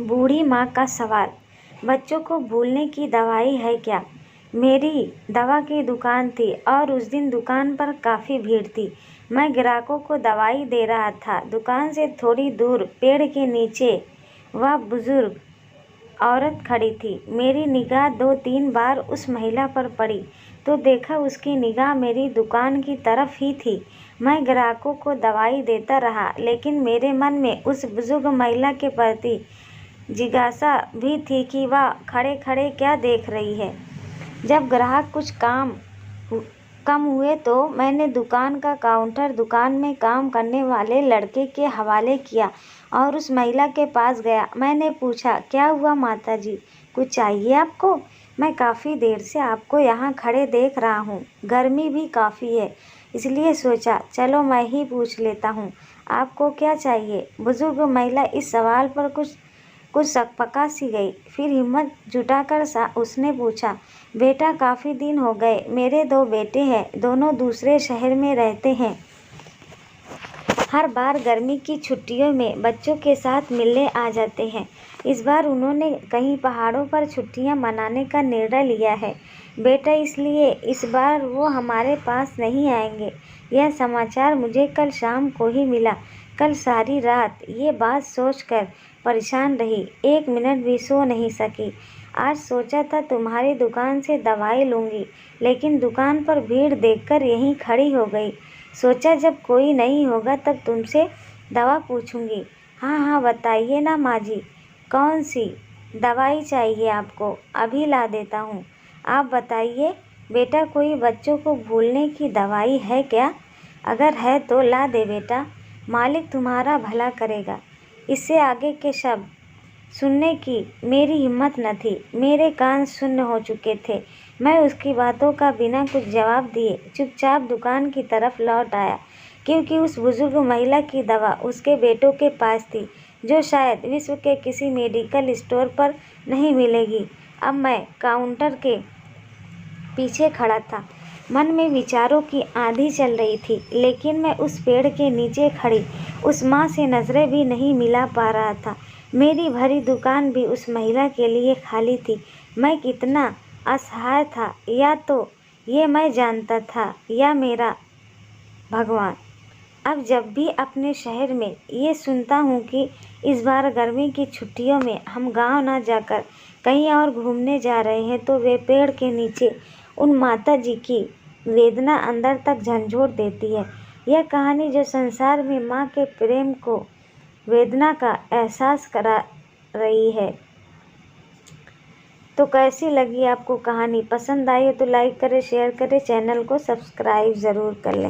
बूढ़ी माँ का सवाल। बच्चों को भूलने की दवाई है क्या? मेरी दवा की दुकान थी और उस दिन दुकान पर काफ़ी भीड़ थी। मैं ग्राहकों को दवाई दे रहा था। दुकान से थोड़ी दूर पेड़ के नीचे वह बुजुर्ग औरत खड़ी थी। मेरी निगाह 2-3 बार उस महिला पर पड़ी तो देखा उसकी निगाह मेरी दुकान की तरफ ही थी। मैं ग्राहकों को दवाई देता रहा, लेकिन मेरे मन में उस बुजुर्ग महिला के प्रति जिज्ञासा भी थी कि वह खड़े खड़े क्या देख रही है। जब ग्राहक कुछ कम हुए तो मैंने दुकान का काउंटर दुकान में काम करने वाले लड़के के हवाले किया और उस महिला के पास गया। मैंने पूछा, क्या हुआ माता जी, कुछ चाहिए आपको? मैं काफ़ी देर से आपको यहाँ खड़े देख रहा हूँ। गर्मी भी काफ़ी है, इसलिए सोचा चलो मैं ही पूछ लेता हूँ, आपको क्या चाहिए? बुजुर्ग महिला इस सवाल पर कुछ सकपका सी गई। फिर हिम्मत जुटाकर उसने पूछा, बेटा काफ़ी दिन हो गए, मेरे 2 बेटे हैं, दोनों दूसरे शहर में रहते हैं। हर बार गर्मी की छुट्टियों में बच्चों के साथ मिलने आ जाते हैं। इस बार उन्होंने कहीं पहाड़ों पर छुट्टियां मनाने का निर्णय लिया है बेटा, इसलिए इस बार वो हमारे पास नहीं आएंगे। यह समाचार मुझे कल शाम को ही मिला। कल सारी रात ये बात सोचकर परेशान रही, 1 मिनट भी सो नहीं सकी। आज सोचा था तुम्हारी दुकान से दवाई लूँगी, लेकिन दुकान पर भीड़ देखकर यहीं खड़ी हो गई। सोचा जब कोई नहीं होगा तब तुमसे दवा पूछूंगी। हाँ हाँ बताइए ना माँ जी, कौन सी दवाई चाहिए आपको? अभी ला देता हूँ। आप बताइए बेटा, कोई बच्चों को भूलने की दवाई है क्या? अगर है तो ला दे बेटा, मालिक तुम्हारा भला करेगा। इससे आगे के शब्द सुनने की मेरी हिम्मत न थी। मेरे कान सुन्न हो चुके थे। मैं उसकी बातों का बिना कुछ जवाब दिए चुपचाप दुकान की तरफ लौट आया, क्योंकि उस बुजुर्ग महिला की दवा उसके बेटों के पास थी, जो शायद विश्व के किसी मेडिकल स्टोर पर नहीं मिलेगी। अब मैं काउंटर के पीछे खड़ा था। मन में विचारों की आंधी चल रही थी, लेकिन मैं उस पेड़ के नीचे खड़ी उस माँ से नजरें भी नहीं मिला पा रहा था। मेरी भरी दुकान भी उस महिला के लिए खाली थी। मैं कितना असहाय था, या तो ये मैं जानता था या मेरा भगवान। अब जब भी अपने शहर में ये सुनता हूँ कि इस बार गर्मी की छुट्टियों में हम गांव ना जाकर कहीं और घूमने जा रहे हैं, तो वे पेड़ के नीचे उन माता जी की वेदना अंदर तक झंझोड़ देती है। यह कहानी जो संसार में माँ के प्रेम को, वेदना का एहसास करा रही है। तो कैसी लगी आपको कहानी? पसंद आई है तो लाइक करें, शेयर करें, चैनल को सब्सक्राइब ज़रूर कर लें।